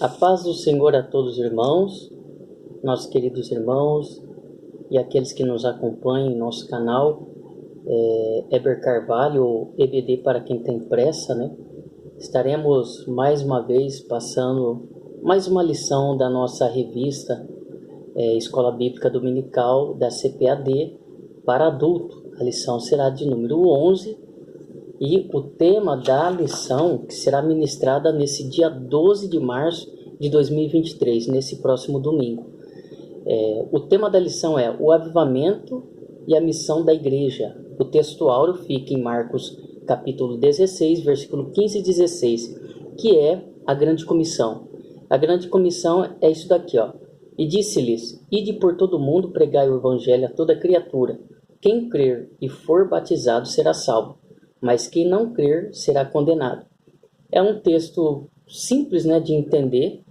A paz do Senhor a todos os irmãos, nossos queridos irmãos e aqueles que nos acompanham em nosso canal, Heber Carvalho, ou EBD para quem tem pressa, né? Estaremos mais uma vez passando mais uma lição da nossa revista Escola Bíblica Dominical da CPAD para adulto. A lição será de número 11 e o tema da lição que será ministrada nesse dia 12 de março de 2023, nesse próximo domingo. O tema da lição é o avivamento e a missão da igreja. O texto áureo fica em Marcos capítulo 16, versículo 15 e 16, que é a grande comissão. A grande comissão é isso daqui, ó. E disse-lhes: ide por todo o mundo, pregai o evangelho a toda criatura. Quem crer e for batizado será salvo, mas quem não crer será condenado. É um texto simples, né, de entender,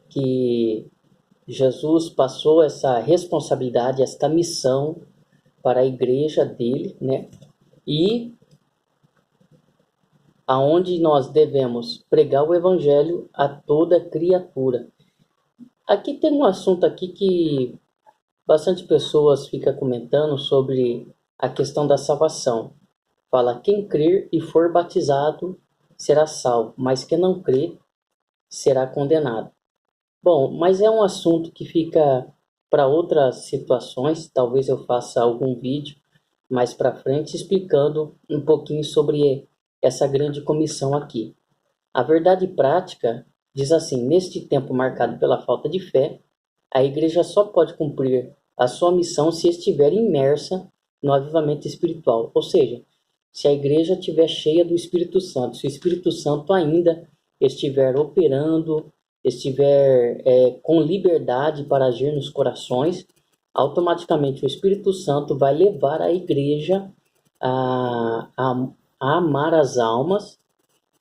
que Jesus passou essa responsabilidade, esta missão para a igreja dele, né? E aonde nós devemos pregar o evangelho a toda criatura. Aqui tem um assunto aqui que bastante pessoas ficam comentando sobre a questão da salvação. Fala, quem crer e for batizado será salvo, mas quem não crer será condenado. Bom, mas é um assunto que fica para outras situações. Talvez eu faça algum vídeo mais para frente explicando um pouquinho sobre essa grande comissão aqui. A verdade prática diz assim: neste tempo marcado pela falta de fé, a igreja só pode cumprir a sua missão se estiver imersa no avivamento espiritual. Ou seja, se a igreja estiver cheia do Espírito Santo, se o Espírito Santo ainda estiver operando, estiver com liberdade para agir nos corações, automaticamente o Espírito Santo vai levar a igreja a amar as almas,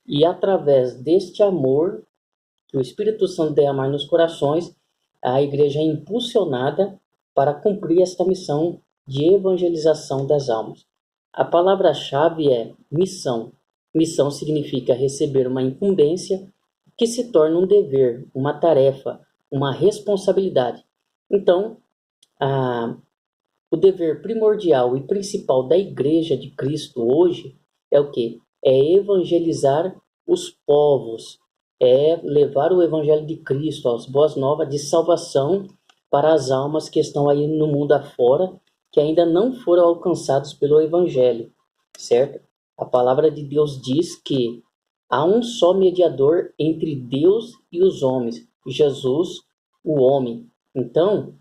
e através deste amor que o Espírito Santo derramar nos corações, a igreja é impulsionada para cumprir esta missão de evangelização das almas. A palavra-chave é missão. Missão significa receber uma incumbência que se torna um dever, uma tarefa, uma responsabilidade. Então, o dever primordial e principal da Igreja de Cristo hoje é o quê? É evangelizar os povos, é levar o Evangelho de Cristo, as boas novas de salvação para as almas que estão aí no mundo afora, que ainda não foram alcançados pelo Evangelho, certo? A palavra de Deus diz que há um só mediador entre Deus e os homens, Jesus, o homem. Então,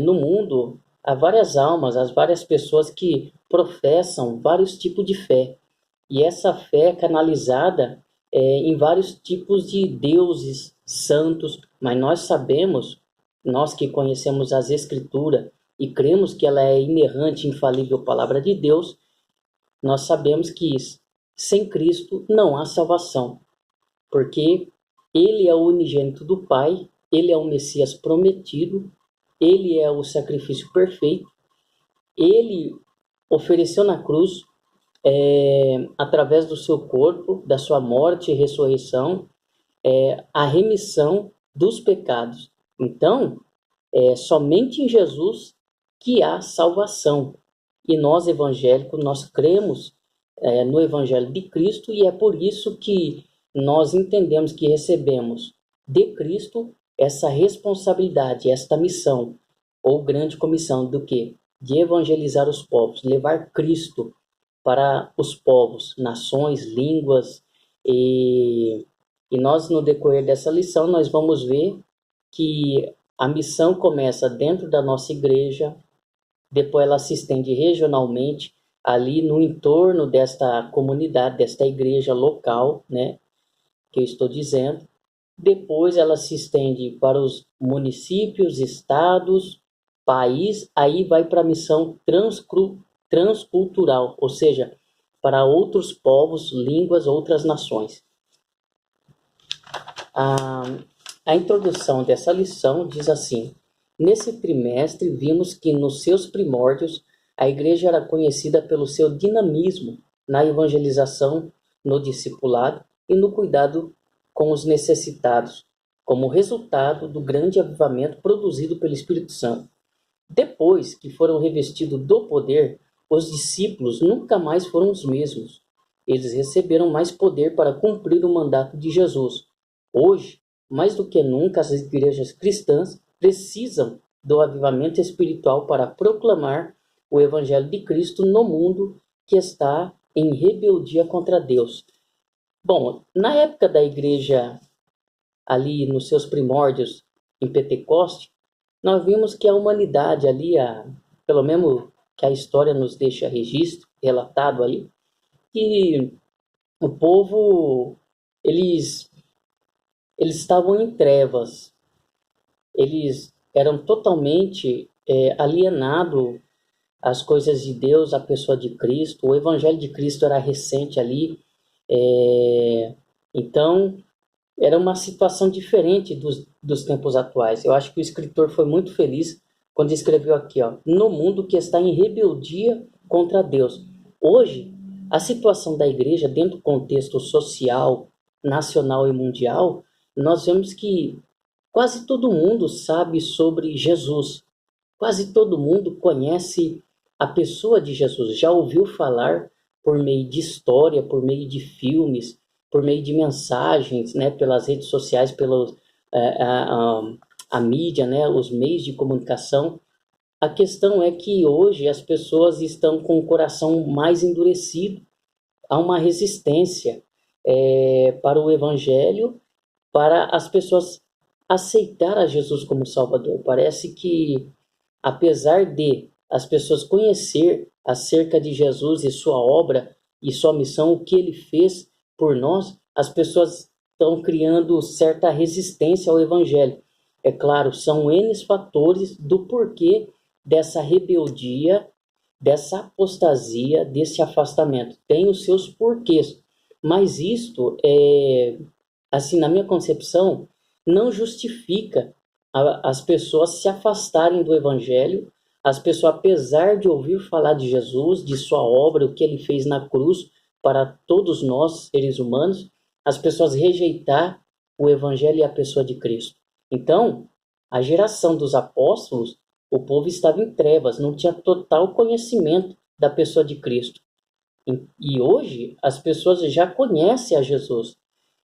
no mundo, há várias almas, há várias pessoas que professam vários tipos de fé. E essa fé é canalizada em vários tipos de deuses, santos, mas nós sabemos, nós que conhecemos as Escrituras e cremos que ela é inerrante, infalível palavra de Deus, nós sabemos que sem Cristo não há salvação, porque Ele é o unigênito do Pai, Ele é o Messias prometido, Ele é o sacrifício perfeito, Ele ofereceu na cruz, através do seu corpo, da sua morte e ressurreição, a remissão dos pecados. Então, somente em Jesus que há salvação. E nós, evangélicos, nós cremos no Evangelho de Cristo, e é por isso que nós entendemos que recebemos de Cristo essa responsabilidade, esta missão, ou grande comissão do quê? De evangelizar os povos, levar Cristo para os povos, nações, línguas, e nós, no decorrer dessa lição, nós vamos ver que a missão começa dentro da nossa igreja, depois ela se estende regionalmente, ali no entorno desta comunidade, desta igreja local, né, que eu estou dizendo. Depois ela se estende para os municípios, estados, país, aí vai para a missão transcultural, ou seja, para outros povos, línguas, outras nações. A introdução dessa lição diz assim: nesse trimestre vimos que nos seus primórdios a igreja era conhecida pelo seu dinamismo na evangelização, no discipulado e no cuidado com os necessitados. como resultado do grande avivamento produzido pelo Espírito Santo. Depois que foram revestidos do poder, os discípulos nunca mais foram os mesmos. Eles receberam mais poder para cumprir o mandato de Jesus. Hoje, mais do que nunca, as igrejas cristãs precisam do avivamento espiritual para proclamar o Evangelho de Cristo no mundo que está em rebeldia contra Deus. Bom, na época da igreja, ali nos seus primórdios, em Pentecoste, nós vimos que a humanidade ali, pelo menos que a história nos deixa registro, relatado aí, que o povo, eles estavam em trevas, eles eram totalmente alienados às coisas de Deus, à pessoa de Cristo. O Evangelho de Cristo era recente ali, então era uma situação diferente dos tempos atuais. Eu acho que o escritor foi muito feliz quando escreveu aqui, no mundo que está em rebeldia contra Deus. Hoje, a situação da igreja dentro do contexto social, nacional e mundial, nós vemos que quase todo mundo sabe sobre Jesus. Quase todo mundo conhece a pessoa de Jesus, já ouviu falar por meio de história, por meio de filmes, por meio de mensagens, né, pelas redes sociais, a mídia, né, os meios de comunicação. A questão é que hoje as pessoas estão com o coração mais endurecido, há uma resistência para o Evangelho, para as pessoas aceitar a Jesus como Salvador. Parece que, apesar de as pessoas conhecer acerca de Jesus e sua obra e sua missão, o que ele fez por nós, as pessoas estão criando certa resistência ao Evangelho. É claro, são N fatores do porquê dessa rebeldia, dessa apostasia, desse afastamento. Tem os seus porquês, mas isto, assim, na minha concepção, não justifica as pessoas se afastarem do Evangelho, as pessoas, apesar de ouvir falar de Jesus, de sua obra, o que ele fez na cruz para todos nós, seres humanos, as pessoas rejeitar o Evangelho e a pessoa de Cristo. Então, a geração dos apóstolos, o povo estava em trevas, não tinha total conhecimento da pessoa de Cristo. E hoje, as pessoas já conhecem a Jesus,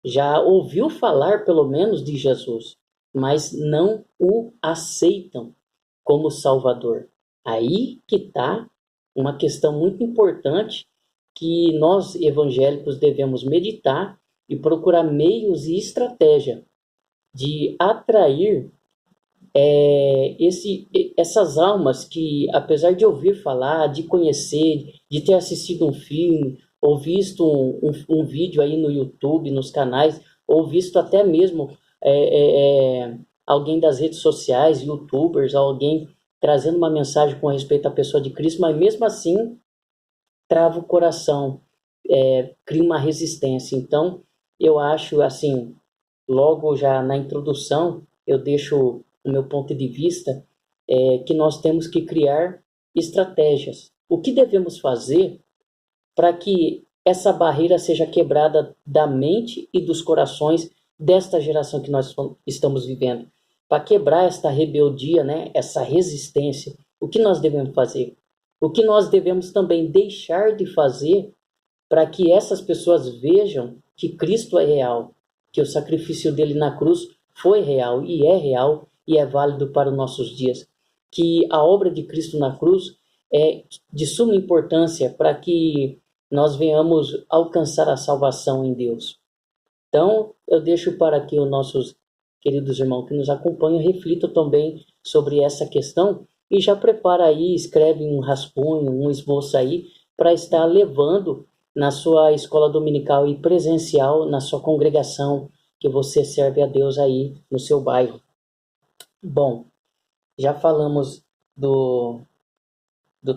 já ouviu falar pelo menos de Jesus, mas não o aceitam como Salvador. Aí que está uma questão muito importante que nós evangélicos devemos meditar e procurar meios e estratégia de atrair essas almas que, apesar de ouvir falar, de conhecer, de ter assistido um filme, ou visto um vídeo aí no YouTube, nos canais, ou visto até mesmo alguém das redes sociais, youtubers, alguém trazendo uma mensagem com respeito à pessoa de Cristo, mas mesmo assim trava o coração, cria uma resistência. Então, eu acho, assim, logo já na introdução, eu deixo o meu ponto de vista, que nós temos que criar estratégias. O que devemos fazer para que essa barreira seja quebrada da mente e dos corações desta geração que nós estamos vivendo? Para quebrar esta rebeldia, né, essa resistência, o que nós devemos fazer? O que nós devemos também deixar de fazer para que essas pessoas vejam que Cristo é real, que o sacrifício dele na cruz foi real e é válido para os nossos dias, que a obra de Cristo na cruz é de suma importância para que nós venhamos alcançar a salvação em Deus. Então, eu deixo para que os nossos queridos irmãos que nos acompanham reflitam também sobre essa questão e já prepara aí, escreve um rascunho, um esboço aí, para estar levando na sua escola dominical e presencial, na sua congregação, que você serve a Deus aí no seu bairro. Bom, já falamos do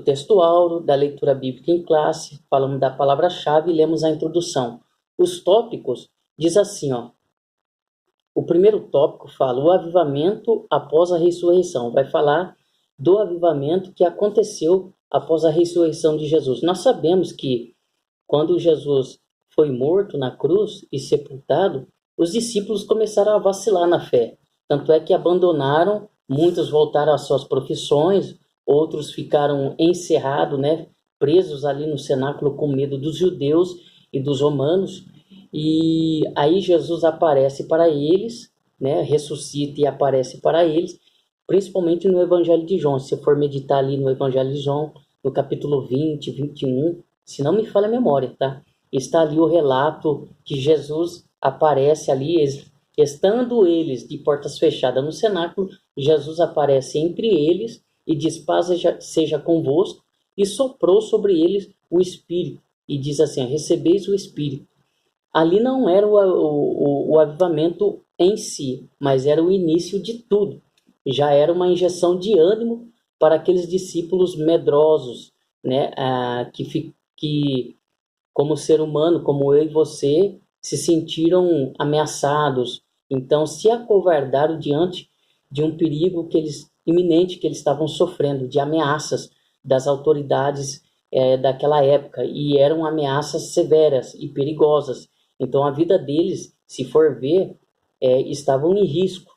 texto áureo, da leitura bíblica em classe, falamos da palavra-chave e lemos a introdução. Os tópicos diz assim, o primeiro tópico fala o avivamento após a ressurreição. Vai falar do avivamento que aconteceu após a ressurreição de Jesus. Nós sabemos que quando Jesus foi morto na cruz e sepultado, os discípulos começaram a vacilar na fé. Tanto é que abandonaram, muitos voltaram às suas profissões, outros ficaram encerrados, né, presos ali no cenáculo com medo dos judeus e dos romanos. E aí Jesus aparece para eles, né, ressuscita e aparece para eles, principalmente no Evangelho de João. Se eu for meditar ali no Evangelho de João, no capítulo 20, 21, se não me falha a memória, tá? Está ali o relato que Jesus aparece ali, estando eles de portas fechadas no cenáculo, Jesus aparece entre eles e diz: paz seja convosco, e soprou sobre eles o Espírito, e diz assim: recebeis o Espírito. Ali não era o avivamento em si, mas era o início de tudo. Já era uma injeção de ânimo para aqueles discípulos medrosos, né? Que, como ser humano, como eu e você, se sentiram ameaçados. Então, se acovardaram diante de um perigo iminente que eles estavam sofrendo, de ameaças das autoridades daquela época. E eram ameaças severas e perigosas. Então, a vida deles, se for ver, estavam em risco.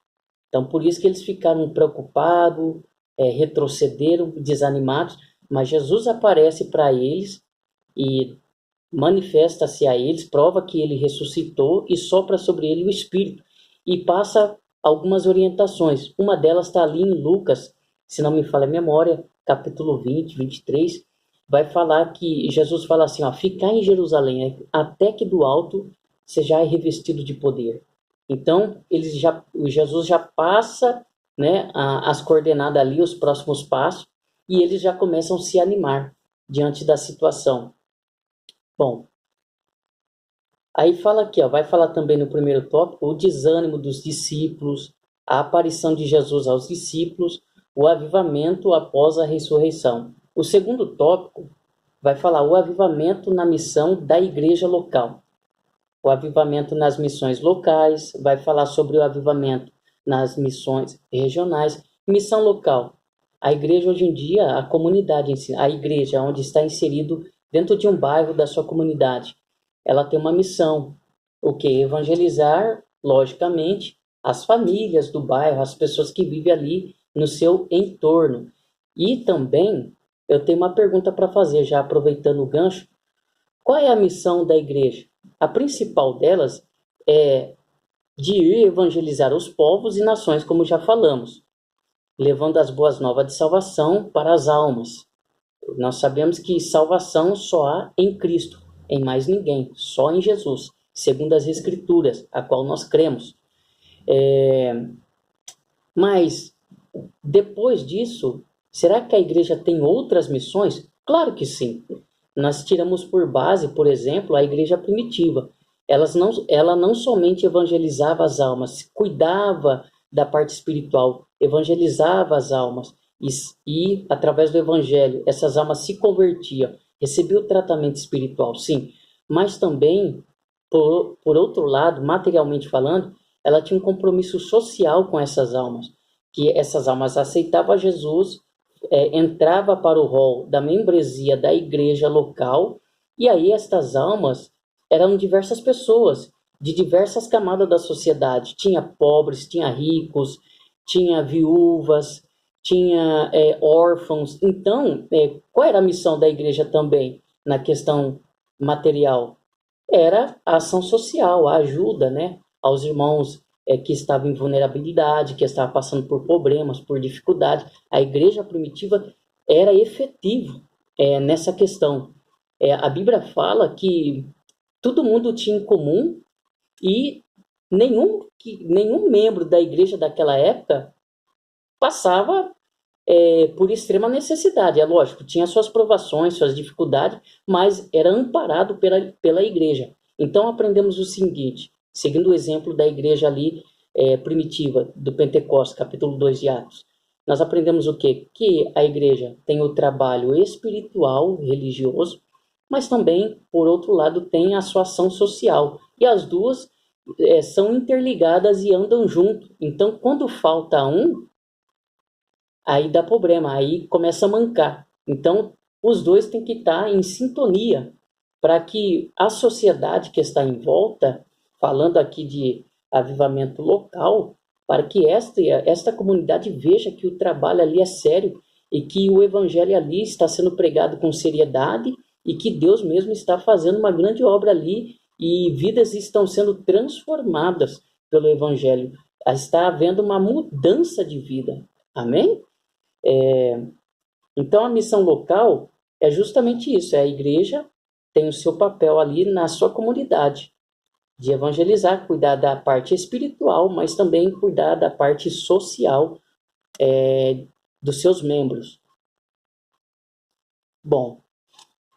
Então, por isso que eles ficaram preocupados, retrocederam, desanimados. Mas Jesus aparece para eles e manifesta-se a eles, prova que ele ressuscitou e sopra sobre ele o Espírito. E passa algumas orientações. Uma delas está ali em Lucas, se não me falha a memória, capítulo 20, 23, vai falar que Jesus fala assim, ó, ficar em Jerusalém até que do alto seja revestido de poder. Então, Jesus já passa, né, as coordenadas ali, os próximos passos, e eles já começam a se animar diante da situação. Bom, aí fala aqui, ó, vai falar também no primeiro tópico, o desânimo dos discípulos, a aparição de Jesus aos discípulos, o avivamento após a ressurreição. O segundo tópico vai falar o avivamento na missão da igreja local. O avivamento nas missões locais, vai falar sobre o avivamento nas missões regionais. Missão local. A igreja hoje em dia, a comunidade, a igreja onde está inserido dentro de um bairro da sua comunidade, ela tem uma missão, o que? Evangelizar, logicamente, as famílias do bairro, as pessoas que vivem ali no seu entorno. E também, eu tenho uma pergunta para fazer, já aproveitando o gancho, qual é a missão da igreja? A principal delas é de ir evangelizar os povos e nações, como já falamos, levando as boas novas de salvação para as almas. Nós sabemos que salvação só há em Cristo, em mais ninguém, só em Jesus, segundo as Escrituras, a qual nós cremos. Mas, depois disso, será que a igreja tem outras missões? Claro que sim. Nós tiramos por base, por exemplo, a igreja primitiva. Ela não somente evangelizava as almas, cuidava da parte espiritual, evangelizava as almas, e através do evangelho, essas almas se convertiam, recebiam o tratamento espiritual, sim. Mas também, por outro lado, materialmente falando, ela tinha um compromisso social com essas almas, que essas almas aceitavam Jesus, entrava para o rol da membresia da igreja local, e aí estas almas eram diversas pessoas, de diversas camadas da sociedade. Tinha pobres, tinha ricos, tinha viúvas, tinha órfãos. Então, qual era a missão da igreja também na questão material? Era a ação social, a ajuda, né, aos irmãos que estavam em vulnerabilidade, que estavam passando por problemas, por dificuldade. A igreja primitiva era efetiva nessa questão. A Bíblia fala que todo mundo tinha em comum e nenhum membro da igreja daquela época passava por extrema necessidade. É lógico, tinha suas provações, suas dificuldades, mas era amparado pela igreja. Então aprendemos o seguinte, seguindo o exemplo da igreja ali primitiva, do Pentecostes, capítulo 2 de Atos. Nós aprendemos o quê? Que a igreja tem o trabalho espiritual, religioso, mas também, por outro lado, tem a sua ação social. E as duas são interligadas e andam junto. Então, quando falta um, aí dá problema, aí começa a mancar. Então, os dois têm que estar em sintonia para que a sociedade que está em volta falando aqui de avivamento local, para que esta comunidade veja que o trabalho ali é sério e que o evangelho ali está sendo pregado com seriedade e que Deus mesmo está fazendo uma grande obra ali e vidas estão sendo transformadas pelo evangelho. Está havendo uma mudança de vida. Amém? Então, a missão local é justamente isso. A igreja tem o seu papel ali na sua comunidade, de evangelizar, cuidar da parte espiritual, mas também cuidar da parte social dos seus membros. Bom,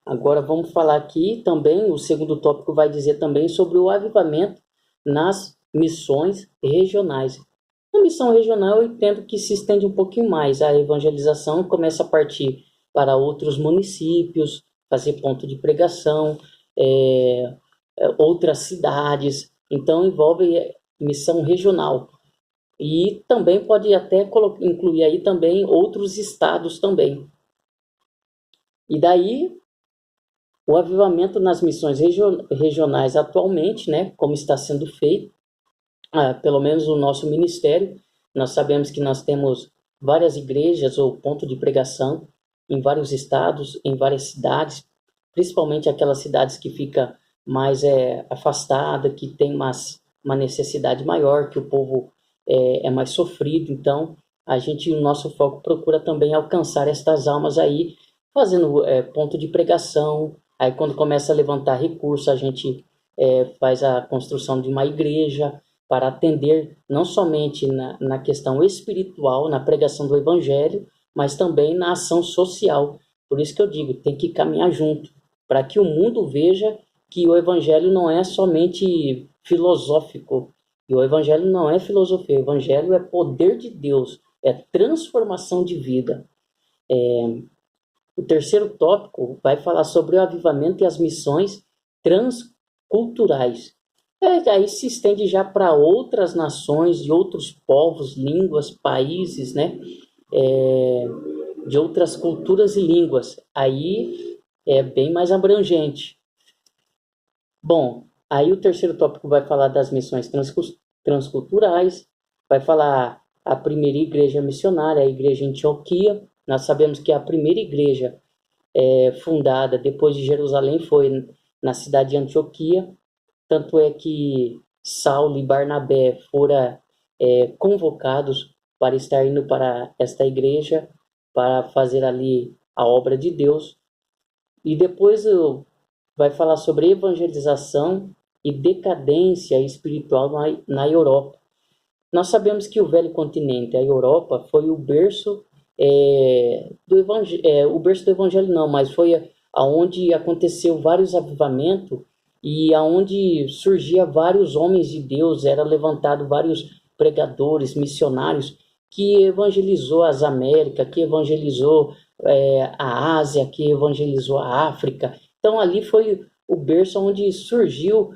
agora vamos falar aqui também, o segundo tópico vai dizer também sobre o avivamento nas missões regionais. Na missão regional, eu entendo que se estende um pouquinho mais. A evangelização começa a partir para outros municípios, fazer ponto de pregação, outras cidades. Então, envolve missão regional. E também pode até incluir aí também outros estados também. E daí, o avivamento nas missões regionais atualmente, né, como está sendo feito, pelo menos o nosso ministério, nós sabemos que nós temos várias igrejas ou ponto de pregação em vários estados, em várias cidades, principalmente aquelas cidades que ficam mais afastada, que tem uma necessidade maior, que o povo é mais sofrido. Então, o nosso foco procura também alcançar estas almas aí, fazendo ponto de pregação. Aí, quando começa a levantar recursos, a gente faz a construção de uma igreja para atender não somente na questão espiritual, na pregação do evangelho, mas também na ação social. Por isso que eu digo, tem que caminhar junto, para que o mundo veja que o evangelho não é somente filosófico, e o evangelho não é filosofia, o evangelho é poder de Deus, é transformação de vida. O terceiro tópico vai falar sobre o avivamento e as missões transculturais. Aí se estende já para outras nações, de outros povos, línguas, países, né? De outras culturas e línguas. Aí é bem mais abrangente. Bom, aí o terceiro tópico vai falar das missões transculturais, vai falar a primeira igreja missionária, a igreja em Antioquia. Nós sabemos que a primeira igreja fundada depois de Jerusalém foi na cidade de Antioquia. Tanto é que Saulo e Barnabé foram convocados para estar indo para esta igreja, para fazer ali a obra de Deus. E depois vai falar sobre evangelização e decadência espiritual na Europa. Nós sabemos que o velho continente, a Europa, foi o berço do evangelho, o berço do evangelho não, mas foi aonde aconteceu vários avivamentos e aonde surgia vários homens de Deus, era levantado vários pregadores, missionários, que evangelizou as Américas, que evangelizou a Ásia, que evangelizou a África. Então ali foi o berço onde surgiu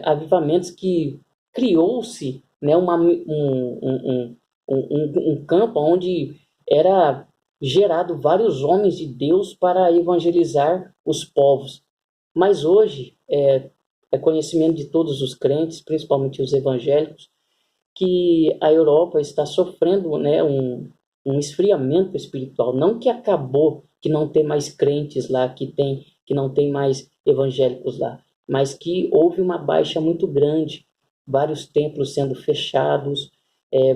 avivamentos, que criou-se, né, um campo onde era gerado vários homens de Deus para evangelizar os povos. Mas hoje é conhecimento de todos os crentes, principalmente os evangélicos, que a Europa está sofrendo, né, um esfriamento espiritual. Não que acabou, que não tem mais crentes lá, que não tem mais evangélicos lá, mas que houve uma baixa muito grande, vários templos sendo fechados,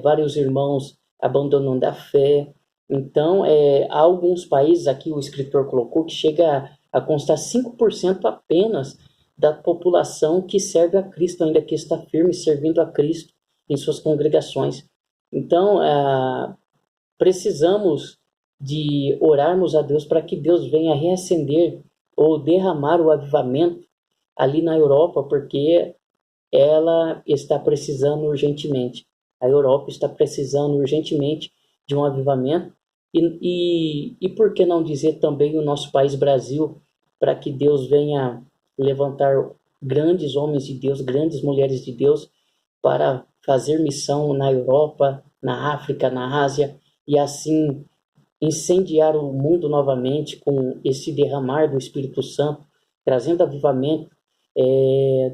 vários irmãos abandonando a fé. Então, há alguns países, aqui o escritor colocou, que chega a constar 5% apenas da população que serve a Cristo, ainda que está firme servindo a Cristo em suas congregações. Então, precisamos de orarmos a Deus para que Deus venha reacender ou derramar o avivamento ali na Europa, porque ela está precisando urgentemente. A Europa está precisando urgentemente de um avivamento. E por que não dizer também o nosso país Brasil, para que Deus venha levantar grandes homens de Deus, grandes mulheres de Deus, para fazer missão na Europa, na África, na Ásia, e assim incendiar o mundo novamente com esse derramar do Espírito Santo, trazendo avivamento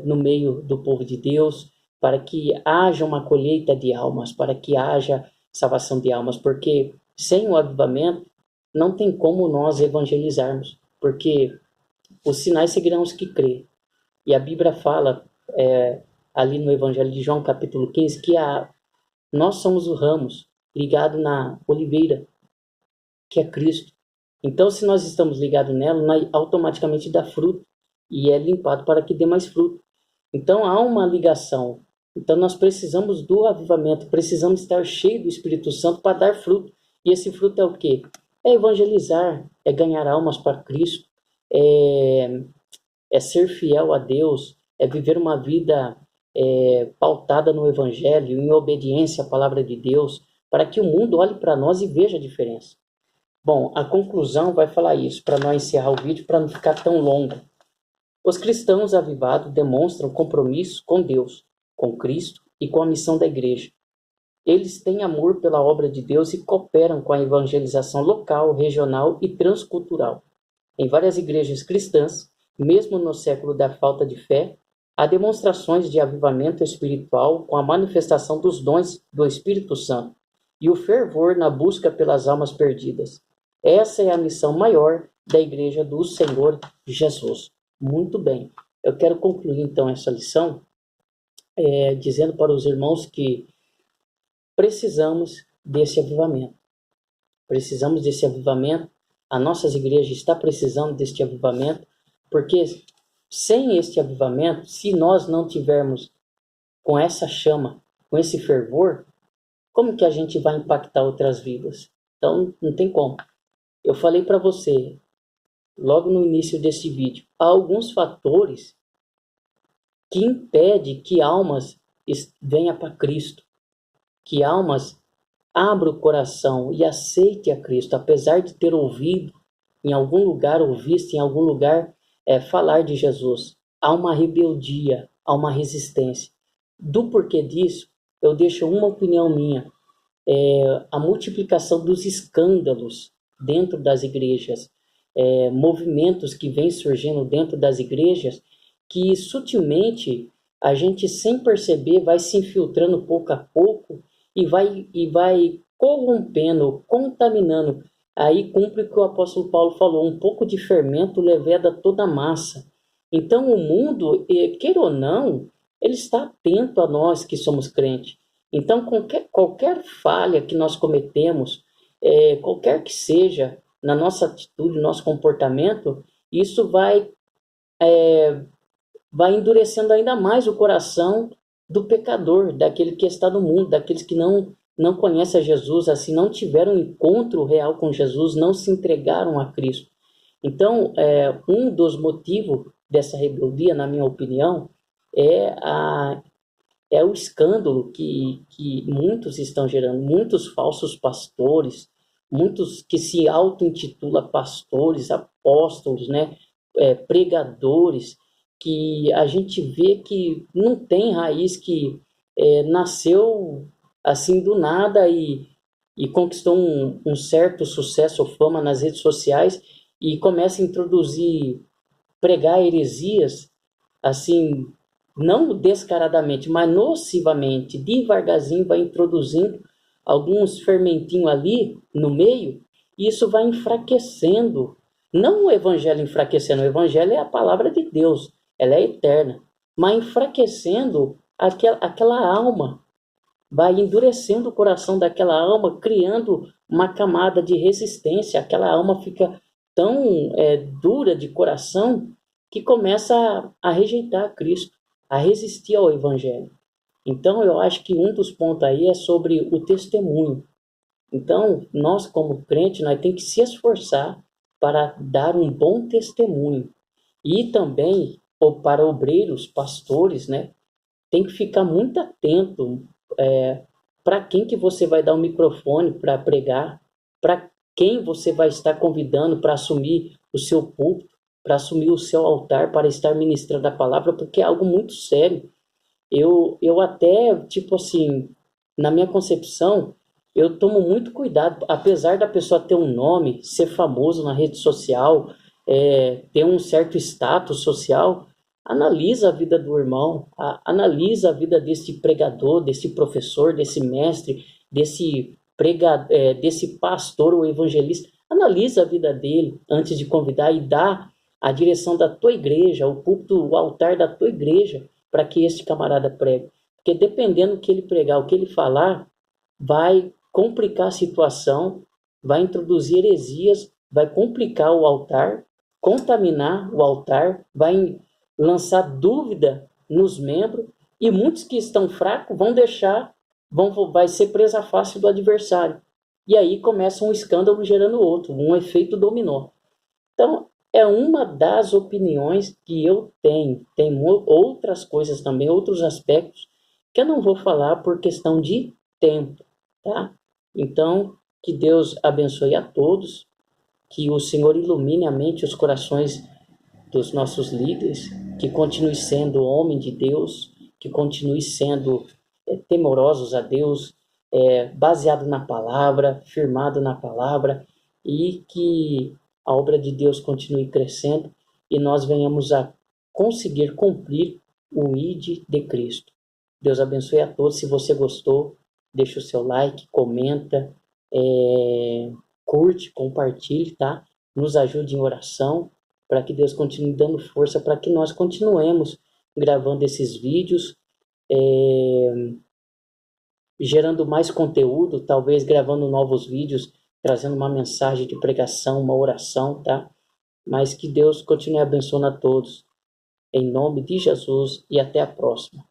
no meio do povo de Deus, para que haja uma colheita de almas, para que haja salvação de almas, porque sem o avivamento não tem como nós evangelizarmos, porque os sinais seguirão os que crê. E a Bíblia fala, ali no Evangelho de João, capítulo 15, que nós somos os ramos ligados na oliveira, que é Cristo. Então, se nós estamos ligados nela, nós automaticamente dá fruto e é limpado para que dê mais fruto. Então, há uma ligação. Então, nós precisamos do avivamento, precisamos estar cheios do Espírito Santo para dar fruto. E esse fruto é o quê? É evangelizar, é ganhar almas para Cristo, é ser fiel a Deus, é viver uma vida pautada no Evangelho, em obediência à palavra de Deus, para que o mundo olhe para nós e veja a diferença. Bom, a conclusão vai falar isso, para nós encerrar o vídeo, para não ficar tão longo. Os cristãos avivados demonstram compromisso com Deus, com Cristo e com a missão da igreja. Eles têm amor pela obra de Deus e cooperam com a evangelização local, regional e transcultural. Em várias igrejas cristãs, mesmo no século da falta de fé, há demonstrações de avivamento espiritual com a manifestação dos dons do Espírito Santo e o fervor na busca pelas almas perdidas. Essa é a missão maior da Igreja do Senhor Jesus. Muito bem. Eu quero concluir então essa lição dizendo para os irmãos que precisamos desse avivamento. Precisamos desse avivamento. As nossas igrejas estão precisando deste avivamento, porque sem este avivamento, se nós não tivermos com essa chama, com esse fervor, como que a gente vai impactar outras vidas? Então, não tem como. Eu falei para você, logo no início desse vídeo, há alguns fatores que impedem que almas venham para Cristo, que almas abram o coração e aceitem a Cristo, apesar de ter ouvido em algum lugar, ou visto em algum lugar falar de Jesus. Há uma rebeldia, há uma resistência. Do porquê disso, eu deixo uma opinião minha. A multiplicação dos escândalos dentro das igrejas, movimentos que vêm surgindo dentro das igrejas, que sutilmente a gente, sem perceber, vai se infiltrando pouco a pouco e vai corrompendo, contaminando. Aí cumpre o que o apóstolo Paulo falou, um pouco de fermento leveda toda a massa. Então o mundo, queira ou não, ele está atento a nós que somos crentes. Então qualquer falha que nós cometemos, qualquer que seja, na nossa atitude, no nosso comportamento, isso vai endurecendo ainda mais o coração do pecador, daquele que está no mundo, daqueles que não conhecem a Jesus, assim, não tiveram um encontro real com Jesus, não se entregaram a Cristo. Então, um dos motivos dessa rebeldia, na minha opinião, é o escândalo que muitos estão gerando, muitos falsos pastores, muitos que se auto-intitulam pastores, apóstolos, né, pregadores, que a gente vê que não tem raiz, que nasceu assim do nada e conquistou um certo sucesso ou fama nas redes sociais e começa a introduzir, pregar heresias, assim, não descaradamente, mas nocivamente, devagarzinho vai introduzindo alguns fermentinhos ali no meio, e isso vai enfraquecendo. Não o evangelho enfraquecendo, o evangelho é a palavra de Deus, ela é eterna, mas enfraquecendo aquela alma, vai endurecendo o coração daquela alma, criando uma camada de resistência. Aquela alma fica tão dura de coração que começa a rejeitar Cristo, a resistir ao evangelho. Então eu acho que um dos pontos aí é sobre o testemunho. Então nós como crentes, nós temos que se esforçar para dar um bom testemunho. E também para obreiros, pastores, né, tem que ficar muito atento para quem que você vai dar o microfone para pregar, para quem você vai estar convidando para assumir o seu púlpito, para assumir o seu altar, para estar ministrando a palavra, porque é algo muito sério. Eu até, tipo assim, na minha concepção, eu tomo muito cuidado, apesar da pessoa ter um nome, ser famoso na rede social, ter um certo status social, Analisa a vida do irmão, analisa a vida desse pregador, desse professor, desse mestre, desse pastor ou evangelista. Analisa a vida dele antes de convidar e dá a direção da tua igreja, o púlpito, o altar da tua igreja, para que este camarada pregue. Porque dependendo do que ele pregar, o que ele falar, vai complicar a situação, vai introduzir heresias, vai complicar o altar, contaminar o altar, vai lançar dúvida nos membros, e muitos que estão fracos vai ser presa fácil do adversário. E aí começa um escândalo gerando outro, um efeito dominó. Então, é uma das opiniões que eu tenho. Tem outras coisas também, outros aspectos, que eu não vou falar por questão de tempo, tá? Então, que Deus abençoe a todos, que o Senhor ilumine a mente e os corações dos nossos líderes, que continue sendo homem de Deus, que continue sendo temorosos a Deus, baseado na palavra, firmado na palavra, e que a obra de Deus continue crescendo e nós venhamos a conseguir cumprir o ID de Cristo. Deus abençoe a todos. Se você gostou, deixa o seu like, comenta, curte, compartilhe, tá? Nos ajude em oração, para que Deus continue dando força, para que nós continuemos gravando esses vídeos, gerando mais conteúdo, talvez gravando novos vídeos, trazendo uma mensagem de pregação, uma oração, tá? Mas que Deus continue abençoando a todos. Em nome de Jesus e até a próxima.